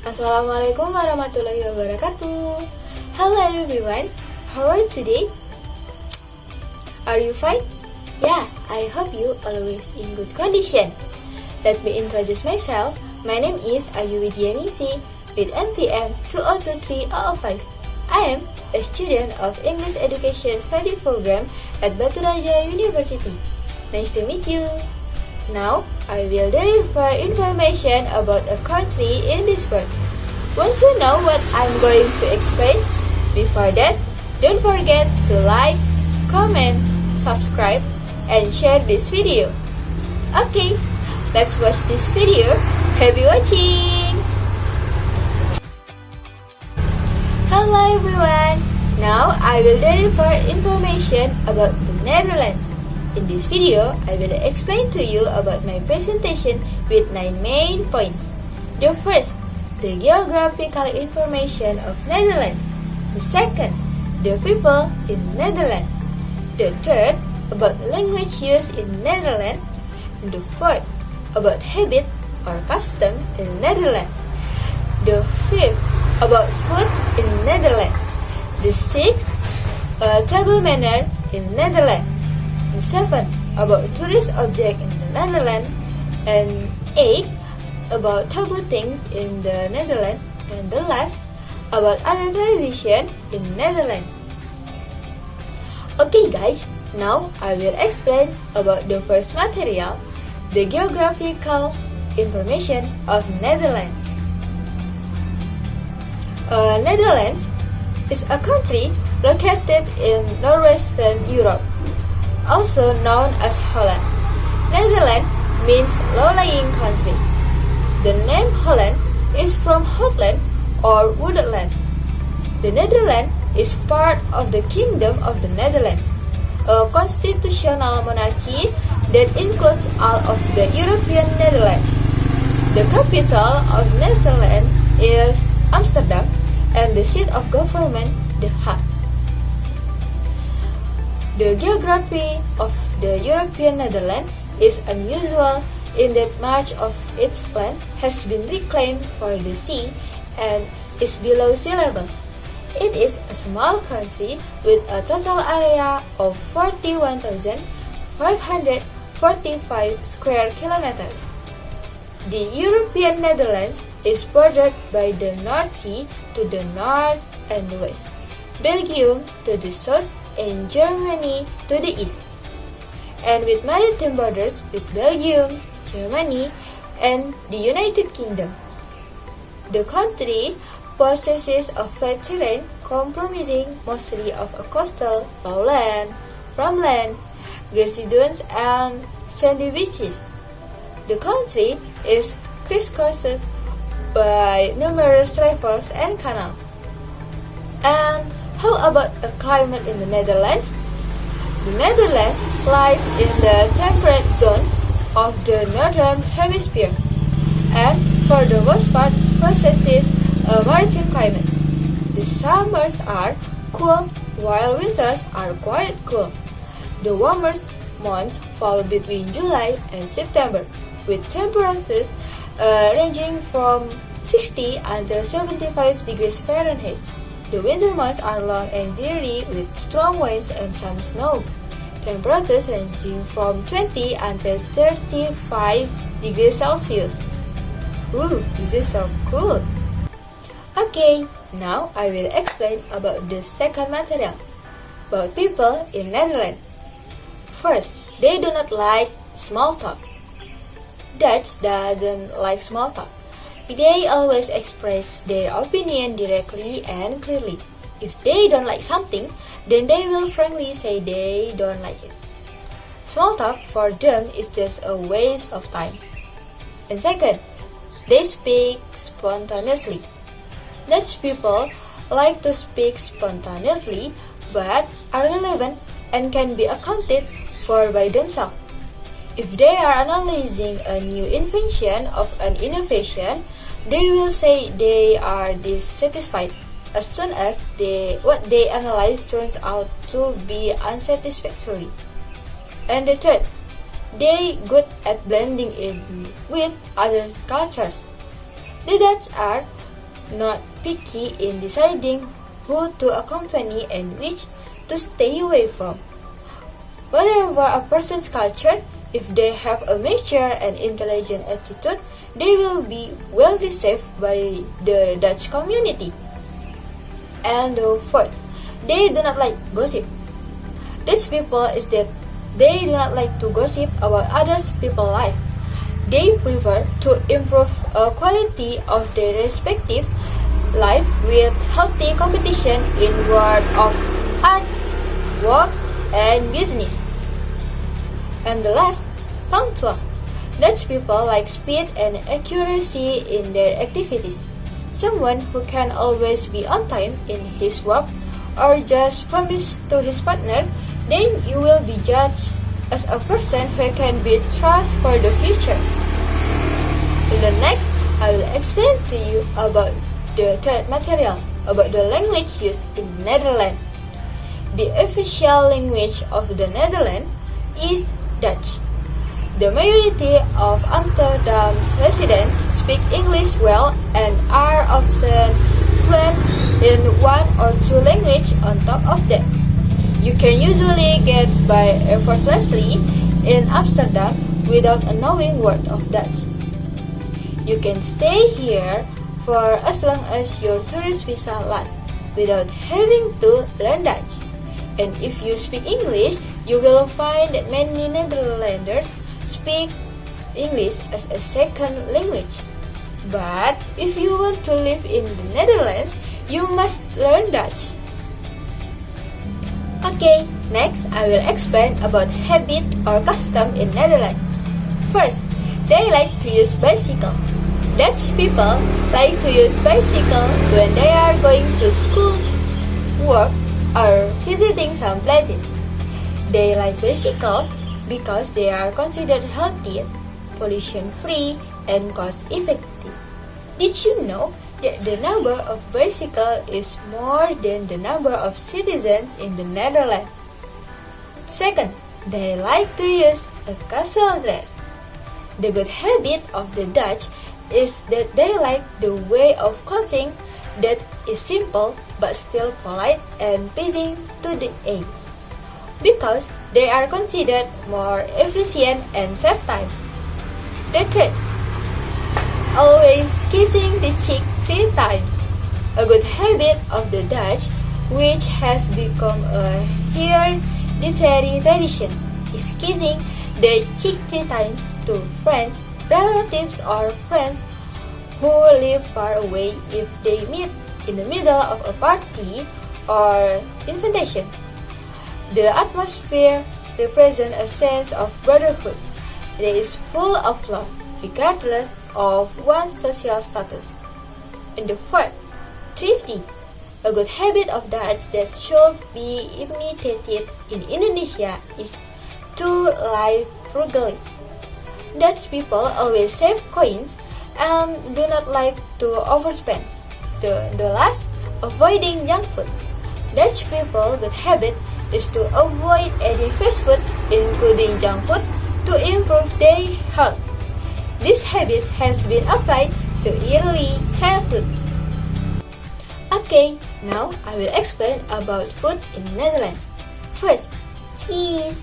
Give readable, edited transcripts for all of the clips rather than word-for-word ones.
Assalamualaikum warahmatullahi wabarakatuh. Hello everyone, how are you today? Are you fine? Yeah, I hope you always in good condition. Let me introduce myself. My name is Ayu Widyaningsih with NPM 2023005. I am a student of English Education Study Program at Batu Raja University. Nice to meet you. Now, I will deliver information about a country in this world. Want to know what I'm going to explain? Before that, don't forget to like, comment, subscribe, and share this video. Okay, let's watch this video. Happy watching! Hello everyone! Now, I will deliver information about the Netherlands. In this video, I will explain to you about my presentation with 9 main points. The first, the geographical information of Netherlands. The second, the people in Netherlands. The third, about language use in Netherlands. And the fourth, about habit or custom in Netherlands. The fifth, about food in Netherlands. The sixth, table manner in Netherlands. The seventh, about tourist object in the Netherlands. And eight, about taboo things in the Netherlands. And the last, about other tradition in Netherlands. Okay guys, now I will explain about the first material, the geographical information of Netherlands. Netherlands is a country located in northwestern Europe, also known as Holland. Netherlands means low-lying country. The name Holland is from Holland or woodland. The Netherlands is part of the Kingdom of the Netherlands, a constitutional monarchy that includes all of the European Netherlands. The capital of Netherlands is Amsterdam and the seat of government The Hague. The geography of the European Netherlands is unusual in that much of its land has been reclaimed for the sea and is below sea level. It is a small country with a total area of 41,545 square kilometers. The European Netherlands is bordered by the North Sea to the north and west, Belgium to the south, and Germany to the east, and with maritime borders with Belgium, Germany, and the United Kingdom. The country possesses a flat terrain comprising mostly of a coastal lowland, farmland, grassy dunes, and sandy beaches. The country is crisscrossed by numerous rivers and canals. And how about the climate in the Netherlands? The Netherlands lies in the temperate zone of the northern hemisphere and for the most part possesses a maritime climate. The summers are cool while winters are quite cool. The warmest months fall between July and September with temperatures ranging from 60 until 75 degrees Fahrenheit. The winter months are long and dreary with strong winds and some snow. Temperatures ranging from 20 until 35 degrees Celsius. Ooh, this is so cool. Okay, now I will explain about the second material, about people in Netherlands. First, they do not like small talk. Dutch doesn't like small talk. They always express their opinion directly and clearly. If they don't like something, then they will frankly say they don't like it. Small talk for them is just a waste of time. And second, they speak spontaneously. Dutch people like to speak spontaneously but are relevant and can be accounted for by themselves. If they are analyzing a new invention of an innovation, they will say they are dissatisfied as soon as what they analyze turns out to be unsatisfactory. And the third, they good at blending in with other cultures. The Dutch are not picky in deciding who to accompany and which to stay away from. Whatever a person's culture, if they have a mature and intelligent attitude, they will be well received by the Dutch community. And fourth, they do not like gossip. Dutch people is that they do not like to gossip about others people's life. They prefer to improve the quality of their respective life with healthy competition in world of art, work, and business. And the last, punctual. Dutch people like speed and accuracy in their activities. Someone who can always be on time in his work or just promise to his partner, then you will be judged as a person who can be trusted for the future. In the next, I will explain to you about the third material, about the language used in Netherlands. The official language of the Netherlands is Dutch. The majority of Amsterdam's residents speak English well and are often fluent in one or two languages on top of that. You can usually get by effortlessly in Amsterdam without knowing word of Dutch. You can stay here for as long as your tourist visa lasts without having to learn Dutch. And if you speak English, you will find that many Netherlanders speak English as a second language. But if you want to live in the Netherlands, you must learn Dutch. Okay, next I will explain about habit or custom in Netherlands. First, they like to use bicycle. Dutch people like to use bicycle when they are going to school, work, or visiting some places. They like bicycles because they are considered healthy, pollution-free, and cost-effective. Did you know that the number of bicycles is more than the number of citizens in the Netherlands? Second, they like to use a casual dress. The good habit of the Dutch is that they like the way of clothing that is simple but still polite and pleasing to the eye, because they are considered more efficient and save time. The third, always kissing the cheek 3 times. A good habit of the Dutch, which has become a hereditary tradition, is kissing the cheek 3 times to friends, relatives, or friends who live far away if they meet in the middle of a party or invitation. The atmosphere represents a sense of brotherhood that is full of love, regardless of one's social status. And the fourth, thrifty. A good habit of Dutch that should be imitated in Indonesia is to live frugally. Dutch people always save coins and do not like to overspend. The last, avoiding junk food. Dutch people's good habit is to avoid eating fast food, including junk food, to improve their health. This habit has been applied to early childhood. Okay, now I will explain about food in Netherlands. First, cheese.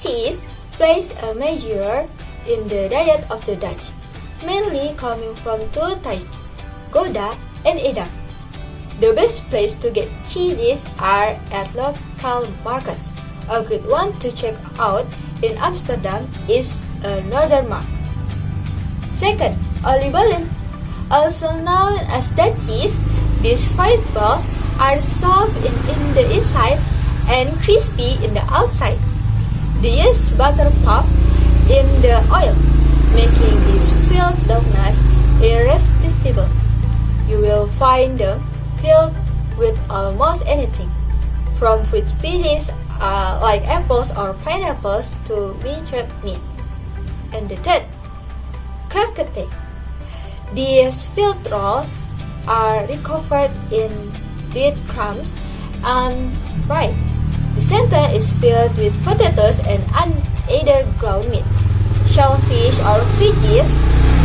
Cheese plays a major in the diet of the Dutch, mainly coming from 2 types, Gouda and Edam. The best place to get cheeses are at local markets. A good one to check out in Amsterdam is a Northern Mark. Second, oliebollen. Also known as Dutch cheese, these fried balls are soft in the inside and crispy in the outside. They use butter puff in the oil, making these filled donuts irresistible. You will find them filled with almost anything, from fruit species like apples or pineapples to minced meat. And the third, croquette. These filled rolls are recovered in breadcrumbs and fried. The center is filled with potatoes and either ground meat, shellfish or veggies.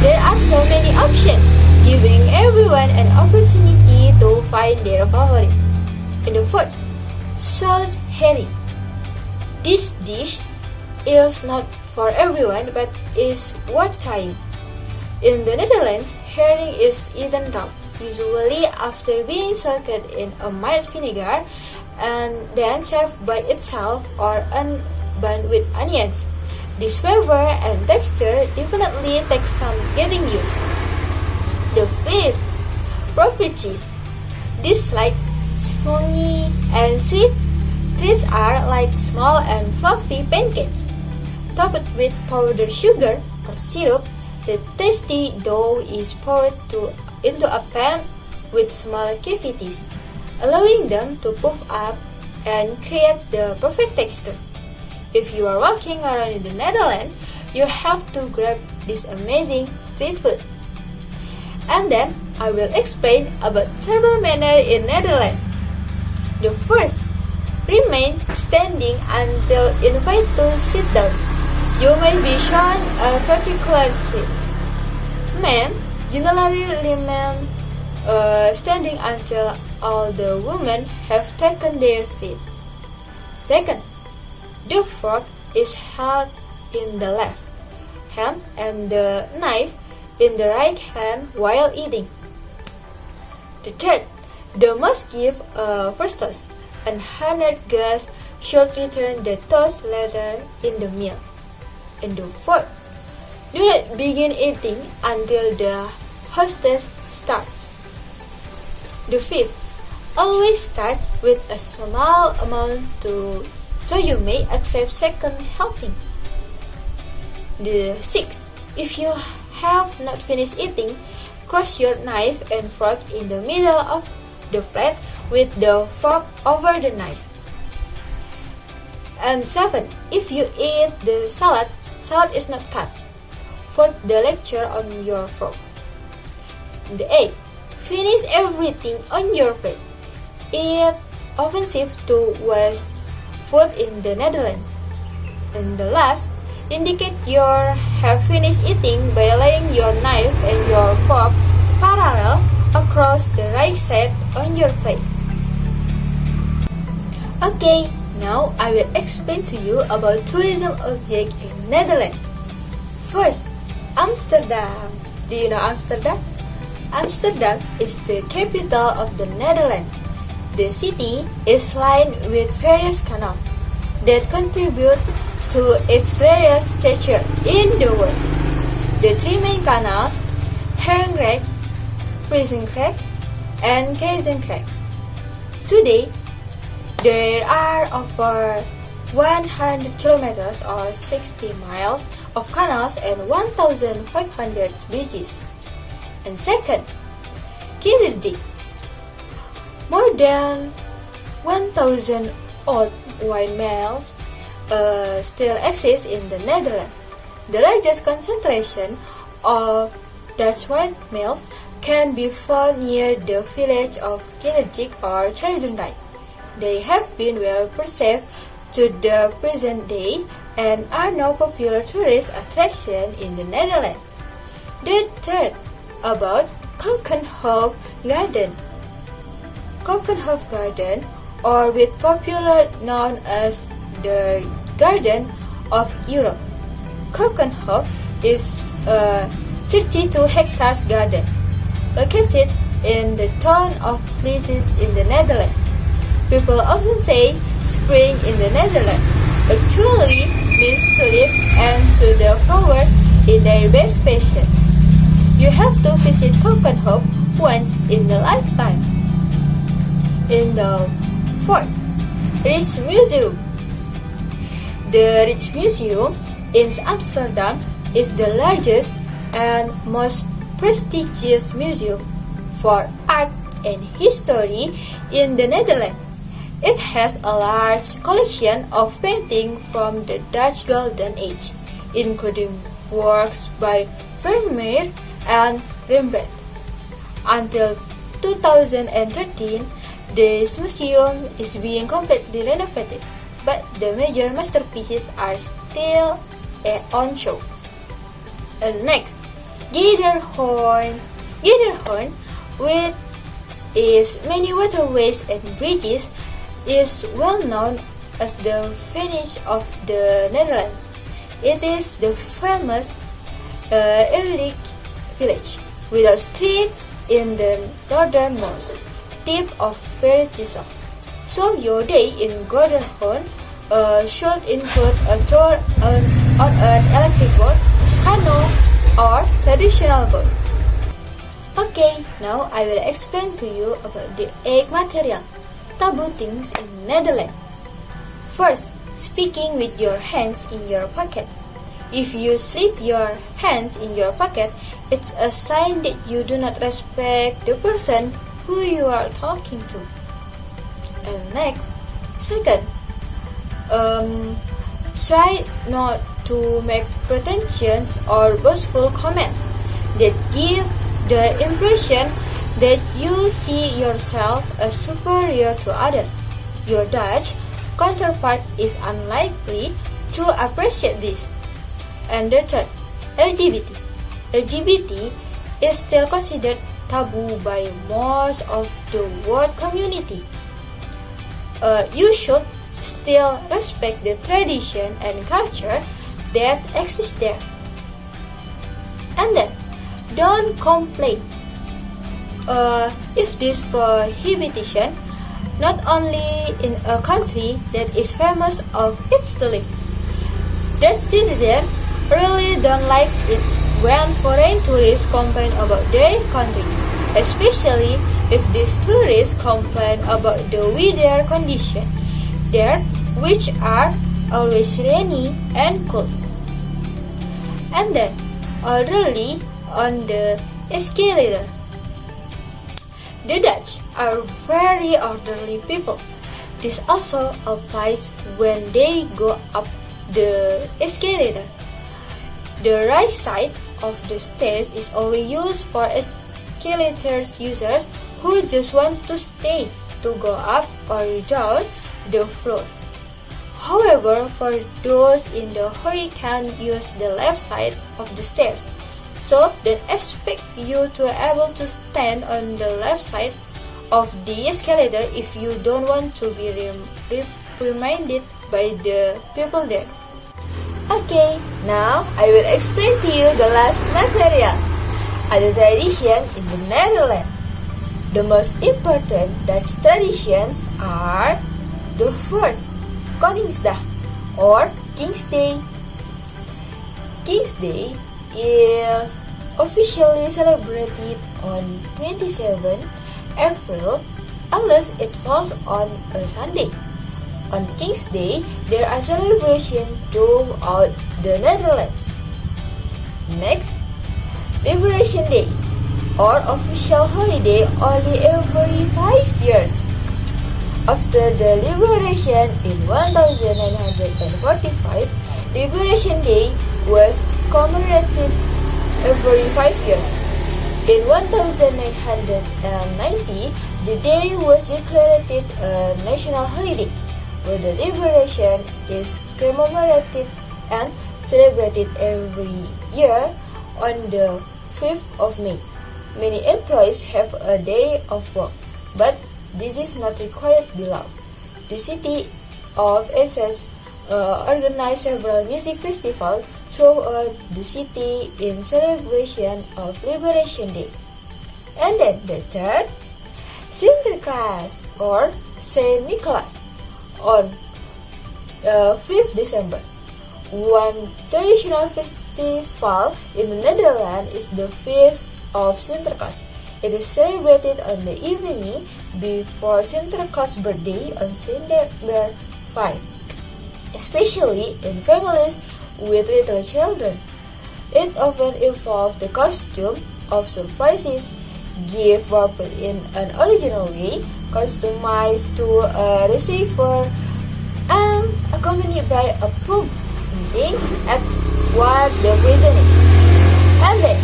There are so many options, giving everyone an opportunity to find their favorite. And the fourth, saus herring. This dish is not for everyone but is worth trying. In the Netherlands, herring is eaten raw, usually after being soaked in a mild vinegar and then served by itself or unbound with onions. This flavor and texture definitely takes some getting used. The fifth, Profi cheese. This like spongy and sweet treats are like small and fluffy pancakes. Topped with powdered sugar or syrup, the tasty dough is poured into a pan with small cavities, allowing them to puff up and create the perfect texture. If you are walking around in the Netherlands, you have to grab this amazing street food. And then I will explain about table manner in Netherlands. The first, remain standing until invited to sit down. You may be shown a particular seat. Men generally remain standing until all the women have taken their seats. Second, the fork is held in the left hand and the knife in the right hand while eating. The third, the must give a first toast, and honored guests should return the toast later in the meal. And the fourth, do not begin eating until the hostess starts. The fifth, always start with a small amount so you may accept second helping. The sixth, if you have not finished eating, cross your knife and fork in the middle of the plate with the fork over the knife. And seven, if you eat the salad is not cut. Put the lecture on your fork. The eighth, finish everything on your plate. It offensive to waste food in the Netherlands. And the last, indicate you have finished eating by laying your knife and your fork parallel across the right side on your plate. Okay, now I will explain to you about tourism objects in Netherlands. First, Amsterdam. Do you know Amsterdam? Amsterdam is the capital of the Netherlands. The city is lined with various canals that contribute to its glorious stature in the world. The three main canals, Herengracht, Prinsengracht, and Keizersgracht. Today, there are over 100 kilometers or 60 miles of canals and 1,500 bridges. And second, Kinderdiek. More than 1,000 old wine mills still exist in the Netherlands. The largest concentration of Dutch wine mills can be found near the village of Kinderdiek or Childendijk. They have been well preserved to the present day and are now popular tourist attraction in the Netherlands. The third, about Keukenhof Garden. Keukenhof Garden, or with popular known as the Garden of Europe. Keukenhof is a 32 hectares garden located in the town of Leeuwarden in the Netherlands. People often say spring in the Netherlands actually means tulip and to the flowers in their best fashion. You have to visit Keukenhof once in a lifetime. In the fourth, Rijksmuseum. The Rijksmuseum in Amsterdam is the largest and most prestigious museum for art and history in the Netherlands. It has a large collection of paintings from the Dutch Golden Age, including works by Vermeer and Rembrandt. Until 2013, this museum is being completely renovated, but the major masterpieces are still on show. And next, Giederhorn Gatherhorn, with its many waterways and bridges, is well known as the Venice of the Netherlands. It is the famous Elite village without streets in the northernmost tip of Venezuela. So your day in Gatherhorn should include a tour on an electric boat, canoe, or traditional boat. Okay, now I will explain to you about the egg material, taboo things in Netherlands. First, speaking with your hands in your pocket. If you slip your hands in your pocket, it's a sign that you do not respect the person who you are talking to. And next, second, try not to make pretensions or boastful comments that give the impression that you see yourself as superior to others. Your Dutch counterpart is unlikely to appreciate this. And the third, LGBT. LGBT is still considered taboo by most of the world community. You should still respect the tradition and culture that exists there. And then, don't complain if this prohibition not only in a country that is famous of its tulip. Dutch citizens really don't like it when foreign tourists complain about their country, especially if these tourists complain about the weather conditions there, which are always rainy and cold. And then, orderly on the escalator. The Dutch are very orderly people. This also applies when they go up the escalator. The right side of the stairs is only used for escalator users who just want to stay to go up or down the floor. However, for those in the hurry can use the left side of the stairs. So, don't expect you to able to stand on the left side of the escalator if you don't want to be reminded by the people there. Okay, now I will explain to you the last material, other tradition in the Netherlands. The most important Dutch traditions are the first, Koningsdag or King's Day. King's Day is officially celebrated on 27 April unless it falls on a Sunday. On King's Day, there are celebrations throughout the Netherlands. Next, Liberation Day, or official holiday only every 5 years. After the liberation in 1945, Liberation Day was commemorated every 5 years. In 1990, the day was declared a national holiday, where the liberation is commemorated and celebrated every year on the 5th of May. Many employees have a day of work, but this is not required below. The city of Essex organized several music festivals throughout the city in celebration of Liberation Day. And then the third, Sinterklaas or Saint Nicholas on 5th December. One traditional festival in the Netherlands is the Feast of Sinterklaas. It is celebrated on the evening before Sinterklaas' birthday on September 5, especially in families with little children. It often involves the costume of surprises, gift wrapped in an original way, customized to a receiver, and accompanied by a pump hinting at what the present is. And then,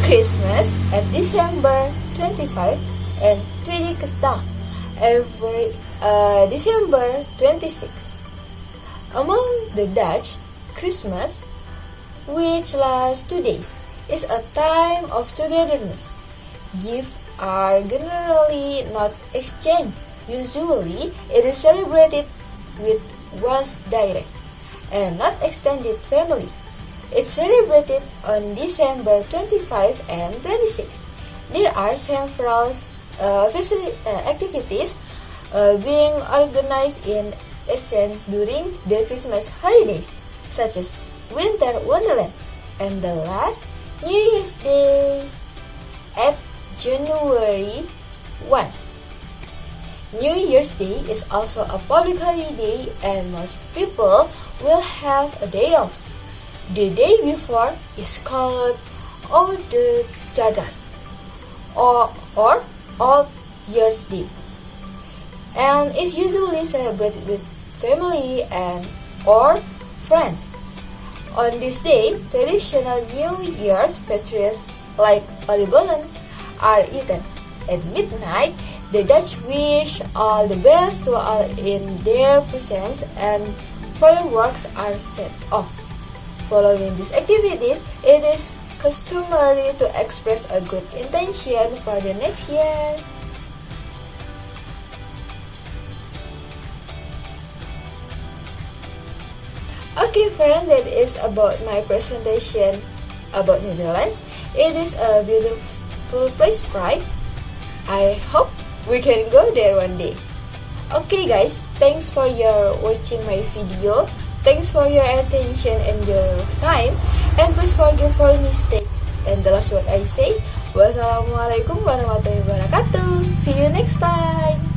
Christmas at December 25 and Tweedekesdag every December 26. Among the Dutch, Christmas, which lasts 2 days, is a time of togetherness. Gifts are generally not exchanged. Usually, it is celebrated with one's direct and not extended family. It's celebrated on December 25 and 26. There are several activities being organized in essence during the Christmas holidays, such as Winter Wonderland and the last New Year's Day at January 1. New Year's Day is also a public holiday and most people will have a day off. The day before is called Old Jadas or Old Year's Day and is usually celebrated with family and or friends. On this day, traditional New Year's pastries like olibollen are eaten. At midnight, the Dutch wish all the best to all in their presence and fireworks are set off. Following these activities, it is customary to express a good intention for the next year. Okay friend, that is about my presentation about Netherlands. It is a beautiful place, right? I hope we can go there one day. Okay guys, thanks for your watching my video. Thanks for your attention and your time. And please forgive for mistake. And the last word I say, wassalamualaikum warahmatullahi wabarakatuh. See you next time.